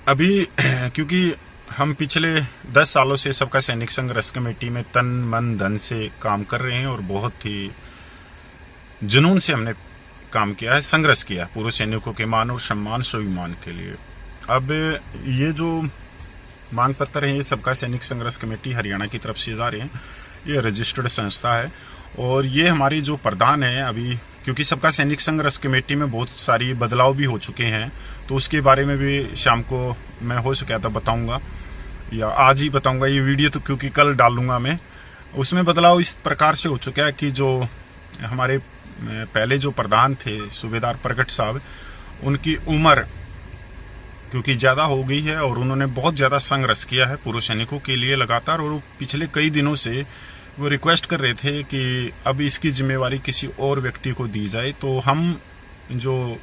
अभी क्योंकि हम पिछले 10 सालों से सबका सैनिक संघर्ष कमेटी में तन मन धन से काम कर रहे हैं और बहुत ही जुनून से हमने काम किया है, संघर्ष किया पूर्व सैनिकों के मान और सम्मान स्वाभिमान के लिए। अब ये जो मांग पत्र है ये सबका सैनिक संघर्ष कमेटी हरियाणा की तरफ से जा रहे हैं। ये रजिस्टर्ड संस्था है और ये हमारी जो प्रधान है अभी, क्योंकि सबका सैनिक संघर्ष कमेटी में बहुत सारी बदलाव भी हो चुके हैं, तो उसके बारे में भी शाम को मैं हो सका तो बताऊंगा या आज ही बताऊंगा। ये वीडियो तो क्योंकि कल डालूंगा मैं। उसमें बदलाव इस प्रकार से हो चुका है कि जो हमारे पहले जो प्रधान थे सूबेदार प्रगट साहब, उनकी उम्र क्योंकि ज़्यादा हो गई है और उन्होंने बहुत ज़्यादा संघर्ष किया है पूर्व सैनिकों के लिए लगातार, और पिछले कई दिनों से वो रिक्वेस्ट कर रहे थे कि अब इसकी जिम्मेवारी किसी और व्यक्ति को दी जाए। तो हम जो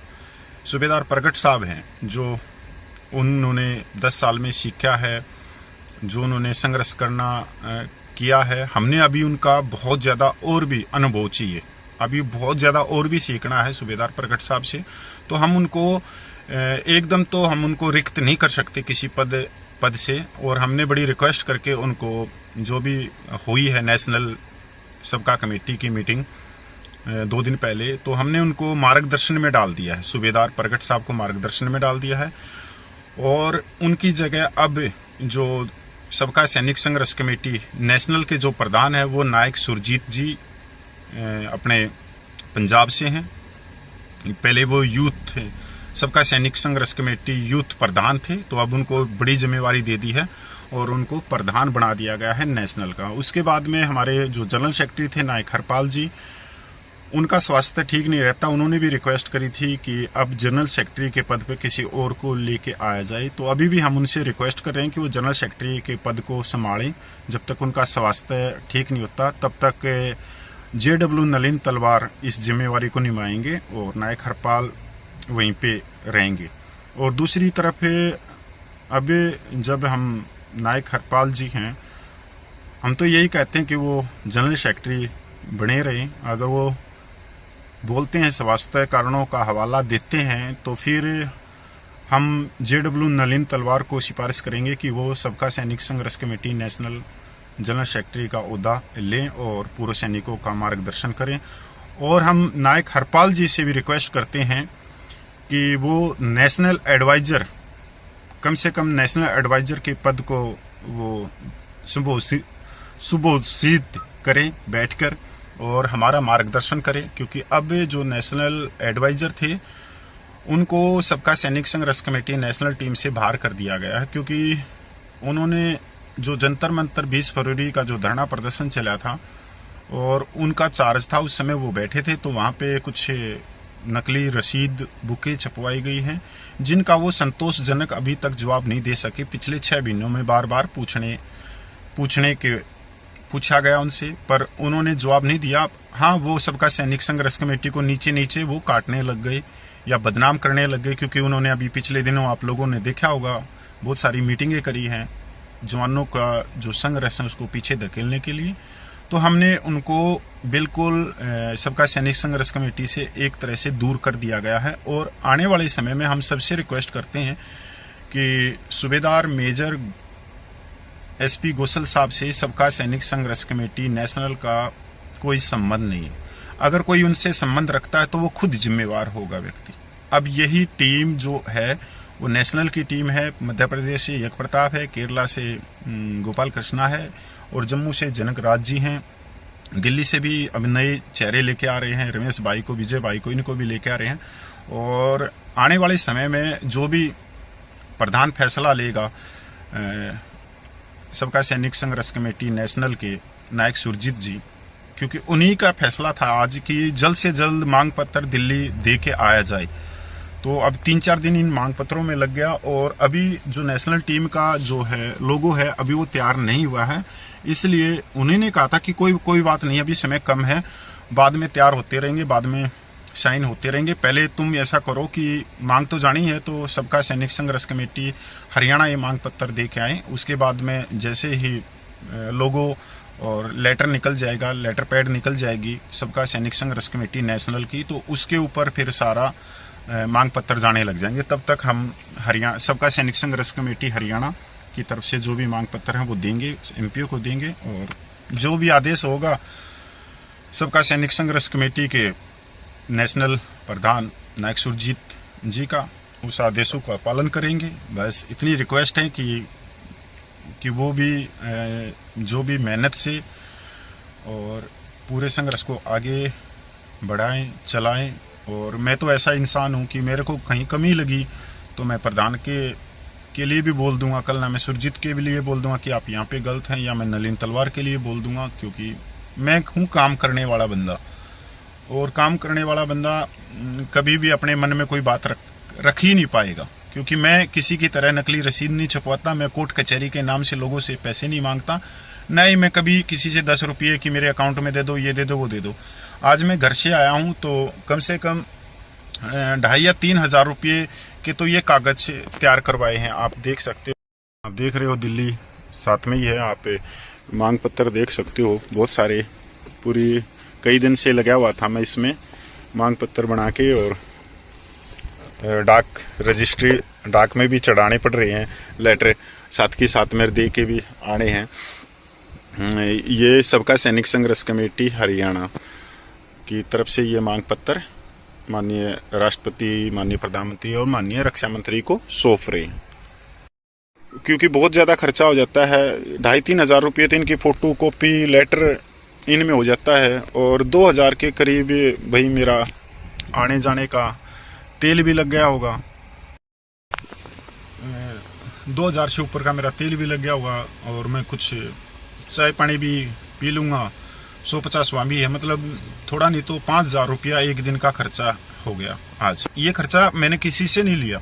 सूबेदार प्रगट साहब हैं, जो उन्होंने 10 साल में सीखा है, जो उन्होंने संघर्ष करना किया है, हमने अभी उनका बहुत ज़्यादा और भी अनुभव चाहिए, अभी बहुत ज़्यादा और भी सीखना है सूबेदार प्रगट साहब से। तो हम उनको एकदम तो हम उनको रिक्त नहीं कर सकते किसी पद से, और हमने बड़ी रिक्वेस्ट करके उनको, जो भी हुई है नेशनल सबका कमेटी की मीटिंग 2 दिन पहले, तो हमने उनको मार्गदर्शन में डाल दिया है, सूबेदार प्रगट साहब को मार्गदर्शन में डाल दिया है। और उनकी जगह अब जो सबका सैनिक संघर्ष कमेटी नेशनल के जो प्रधान है वो नायक सुरजीत जी अपने पंजाब से हैं। पहले वो यूथ थे, सबका सैनिक संघर्ष कमेटी यूथ प्रधान थे, तो अब उनको बड़ी जिम्मेवारी दे दी है और उनको प्रधान बना दिया गया है नेशनल का। उसके बाद में हमारे जो जनरल सेक्रेटरी थे नायक हरपाल जी, उनका स्वास्थ्य ठीक नहीं रहता, उन्होंने भी रिक्वेस्ट करी थी कि अब जनरल सेक्रेटरी के पद पे किसी और को लेके आया जाए। तो अभी भी हम उनसे रिक्वेस्ट कर रहे हैं कि वो जनरल सेक्रेटरी के पद को संभालें। जब तक उनका स्वास्थ्य ठीक नहीं होता तब तक JW नलिन तलवार इस जिम्मेवारी को निभाएंगे और नायक हरपाल वहीं पे रहेंगे। और दूसरी तरफ अब जब हम नायक हरपाल जी हैं, हम तो यही कहते हैं कि वो जनरल सेक्रेटरी बने रहें। अगर वो बोलते हैं स्वास्थ्य कारणों का हवाला देते हैं तो फिर हम JW नलिन तलवार को सिफारिश करेंगे कि वो सबका सैनिक संघर्ष कमेटी नेशनल जनरल सेक्रेटरी का ओहदा लें और पूर्व सैनिकों का मार्गदर्शन करें। और हम नायक हरपाल जी से भी रिक्वेस्ट करते हैं कि वो नेशनल एडवाइज़र, कम से कम नेशनल एडवाइज़र के पद को वो सुबोधित करें बैठकर और हमारा मार्गदर्शन करें। क्योंकि अब जो नेशनल एडवाइज़र थे उनको सबका सैनिक संघर्ष कमेटी नेशनल टीम से बाहर कर दिया गया है, क्योंकि उन्होंने जो जंतर मंतर 20 फरवरी का जो धरना प्रदर्शन चला था और उनका चार्ज था, उस समय वो बैठे थे, तो वहाँ पे कुछ नकली रसीद बुकें छपवाई गई हैं जिनका वो संतोषजनक अभी तक जवाब नहीं दे सके। पिछले 6 महीनों में बार बार पूछा गया उनसे, पर उन्होंने जवाब नहीं दिया। हाँ, वो सबका सैनिक संघर्ष कमेटी को नीचे नीचे वो काटने लग गए या बदनाम करने लग गए, क्योंकि उन्होंने अभी पिछले दिनों आप लोगों ने देखा होगा बहुत सारी मीटिंगें करी हैं जवानों का जो संघर्ष है उसको पीछे धकेलने के लिए। तो हमने उनको बिल्कुल सबका सैनिक संघर्ष कमेटी से एक तरह से दूर कर दिया गया है। और आने वाले समय में हम सबसे रिक्वेस्ट करते हैं कि सूबेदार मेजर SP गोसल साहब से सबका सैनिक संघर्ष कमेटी नेशनल का कोई संबंध नहीं है। अगर कोई उनसे संबंध रखता है तो वो खुद जिम्मेवार होगा व्यक्ति। अब यही टीम जो है वो नेशनल की टीम है। मध्य प्रदेश से यज्ञ प्रताप है, केरला से गोपाल कृष्णा है और जम्मू से जनक राज जी हैं। दिल्ली से भी अब नए चेहरे लेके आ रहे हैं, रमेश भाई को, विजय भाई को, इनको भी लेके आ रहे हैं। और आने वाले समय में जो भी प्रधान फैसला लेगा सबका सैनिक संघर्ष कमेटी नेशनल के नायक सुरजीत जी, क्योंकि उन्हीं का फैसला था आज कि जल्द से जल्द मांग पत्र दिल्ली दे के आया जाए। तो अब 3-4 दिन इन मांग पत्रों में लग गया और अभी जो नेशनल टीम का जो है लोगो है अभी वो तैयार नहीं हुआ है। इसलिए उन्होंने कहा था कि कोई बात नहीं, अभी समय कम है, बाद में तैयार होते रहेंगे, बाद में साइन होते रहेंगे। पहले तुम ऐसा करो कि मांग तो जानी है तो सबका सैनिक संघर्ष कमेटी हरियाणा ये मांग पत्र दे के आए। उसके बाद में जैसे ही लोगो और लेटर निकल जाएगा, लेटर पैड निकल जाएगी सबका सैनिक संघर्ष कमेटी नेशनल की, तो उसके ऊपर फिर सारा मांग पत्र जाने लग जाएंगे, तब तक हम हरियाणा सबका सैनिक संघ रस कमेटी हरियाणा की तरफ से जो भी मांग पत्र हैं वो देंगे, एमपीओ को देंगे, और जो भी आदेश होगा सबका सैनिक संघ रस कमेटी के नेशनल प्रधान नायक सुरजीत जी का, उस आदेशों का पालन करेंगे। बस इतनी रिक्वेस्ट है कि वो भी जो भी मेहनत से और पूरे संघर्ष को आगे बढ़ाएं, चलाएं। और मैं तो ऐसा इंसान हूं कि मेरे को कहीं कमी लगी तो मैं प्रधान के लिए भी बोल दूंगा, कल ना मैं सुरजीत के भी लिए बोल दूंगा कि आप यहाँ पे गलत हैं, या मैं नलिन तलवार के लिए बोल दूंगा, क्योंकि मैं हूँ काम करने वाला बंदा। और काम करने वाला बंदा कभी भी अपने मन में कोई बात रख ही नहीं पाएगा, क्योंकि मैं किसी की तरह नकली रसीद नहीं छपवाता, मैं कोर्ट कचहरी के नाम से लोगों से पैसे नहीं मांगता, न ही मैं कभी किसी से 10 रुपये कि मेरे अकाउंट में दे दो, ये दे दो, वो दे दो। आज मैं घर से आया हूँ तो कम से कम 2,500 या 3,000 रुपये के तो ये कागज तैयार करवाए हैं। आप देख सकते हो, आप देख रहे हो दिल्ली साथ में ही है, आप मांग पत्र देख सकते हो, बहुत सारे, पूरी कई दिन से लगा हुआ था मैं इसमें मांग पत्र बना के, और डाक रजिस्ट्री डाक में भी चढ़ाने पड़ रहे हैं लेटर, साथ के साथ मेरे दे के भी आने हैं। ये सबका सैनिक संघ रस कमेटी हरियाणा की तरफ से ये मांग पत्र माननीय राष्ट्रपति, माननीय प्रधानमंत्री और माननीय रक्षा मंत्री को सौंप रहे हैं, क्योंकि बहुत ज़्यादा खर्चा हो जाता है। 2,500-3 हज़ार रुपये तो इनकी फ़ोटो कॉपी लेटर इनमें हो जाता है, और 2,000 के करीब भाई मेरा आने जाने का तेल भी लग गया होगा, 2,000 से ऊपर का मेरा तेल भी लग गया होगा, और मैं कुछ चाय पानी भी पी लूँगा, 150 वहाँ भी है, मतलब थोड़ा नहीं तो 5,000 रुपया एक दिन का खर्चा हो गया आज। ये खर्चा मैंने किसी से नहीं लिया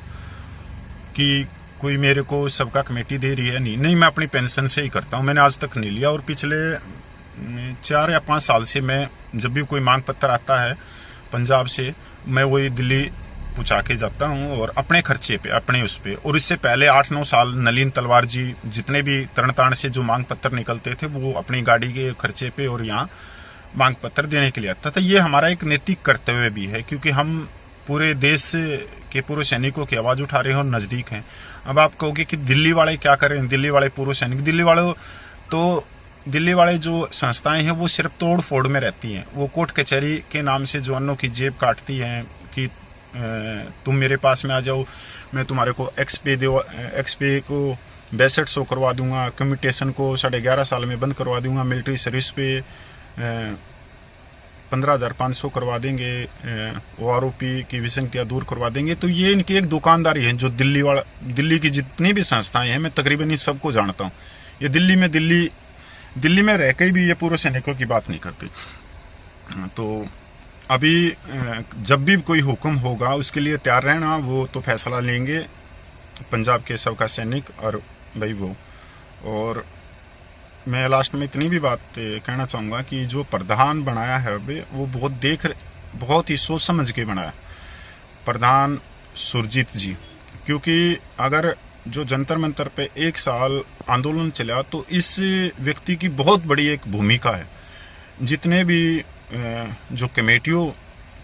कि कोई मेरे को सबका कमेटी दे रही है, नहीं, मैं अपनी पेंशन से ही करता हूँ, मैंने आज तक नहीं लिया। और पिछले 4 या 5 साल से मैं जब भी कोई मांग पत्र आता है पंजाब से, मैं वही दिल्ली पहुँचा के जाता हूँ, और अपने खर्चे पे, अपने उस पे। और इससे पहले 8-9 साल नलिन तलवार जी जितने भी तरन से जो मांग पत्र निकलते थे वो अपनी गाड़ी के खर्चे पे और यहाँ मांग पत्र देने के लिए आता था। ये हमारा एक नैतिक कर्तव्य भी है, क्योंकि हम पूरे देश के पूर्व सैनिकों की आवाज़ उठा रहे हैं और नज़दीक हैं। अब आप कहोगे कि दिल्ली वाले क्या करें, दिल्ली वाले पूर्व सैनिक, दिल्ली वाले जो संस्थाएं हैं वो सिर्फ तोड़ फोड़ में रहती हैं। वो कोर्ट कचहरी के नाम से जवानों की जेब काटती हैं कि तुम मेरे पास में आ जाओ, मैं तुम्हारे को एक्सपे को 6200 करवा दूंगा, कम्यूटेशन को 11.5 साल में बंद करवा दूंगा, मिलिट्री सर्विस पे 15,500 करवा देंगे, आरोपी की विसंगतियाँ दूर करवा देंगे। तो ये इनकी एक दुकानदारी है जो दिल्ली की जितनी भी संस्थाएं हैं, मैं तकरीबन इन सबको जानता हूँ। ये दिल्ली में रह के भी ये पूर्व सैनिकों की बात नहीं करते। तो अभी जब भी कोई हुक्म होगा उसके लिए तैयार रहना, वो तो फैसला लेंगे पंजाब के सबका सैनिक और भाई वो। और मैं लास्ट में इतनी भी बात कहना चाहूँगा कि जो प्रधान बनाया है अभी, वो बहुत ही सोच समझ के बनाया प्रधान सुरजीत जी, क्योंकि अगर जो जंतर मंतर पे 1 साल आंदोलन चला तो इस व्यक्ति की बहुत बड़ी एक भूमिका है। जितने भी जो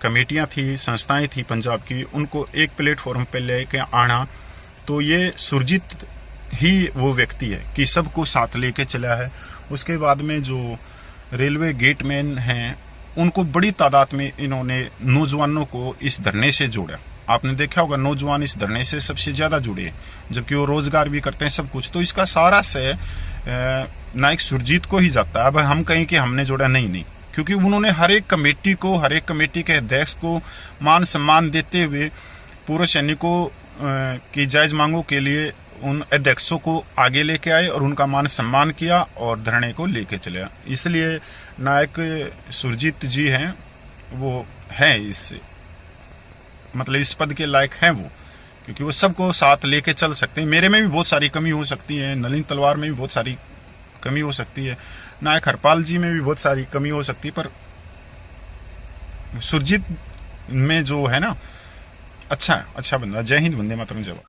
कमेटियाँ थी, संस्थाएं थी पंजाब की, उनको एक प्लेटफॉर्म पे लेके आना, तो ये सुरजीत ही वो व्यक्ति है कि सबको साथ लेके चला है। उसके बाद में जो रेलवे गेटमैन हैं, उनको बड़ी तादाद में इन्होंने नौजवानों को इस धरने से जोड़ा। आपने देखा होगा नौजवान इस धरने से सबसे ज़्यादा जुड़े हैं, जबकि वो रोज़गार भी करते हैं, सब कुछ। तो इसका सारा से नायक सुरजीत को ही जाता है। अब हम कहें कि हमने जोड़ा, नहीं, क्योंकि उन्होंने हर एक कमेटी के अध्यक्ष को मान सम्मान देते हुए पूर्व सैनिकों की जायज़ मांगों के लिए उन अध्यक्षों को आगे लेके आए और उनका मान सम्मान किया और धरने को लेके चले। इसलिए नायक सुरजीत जी हैं, वो हैं इस पद के लायक हैं वो, क्योंकि वो सबको साथ लेके चल सकते हैं। मेरे में भी बहुत सारी कमी हो सकती है, नलिन तलवार में भी बहुत सारी कमी हो सकती है, नायक हरपाल जी में भी बहुत सारी कमी हो सकती है, पर सुरजीत में जो है ना, अच्छा बंदा। जय हिंद, वंदे मातरम, जय भारत।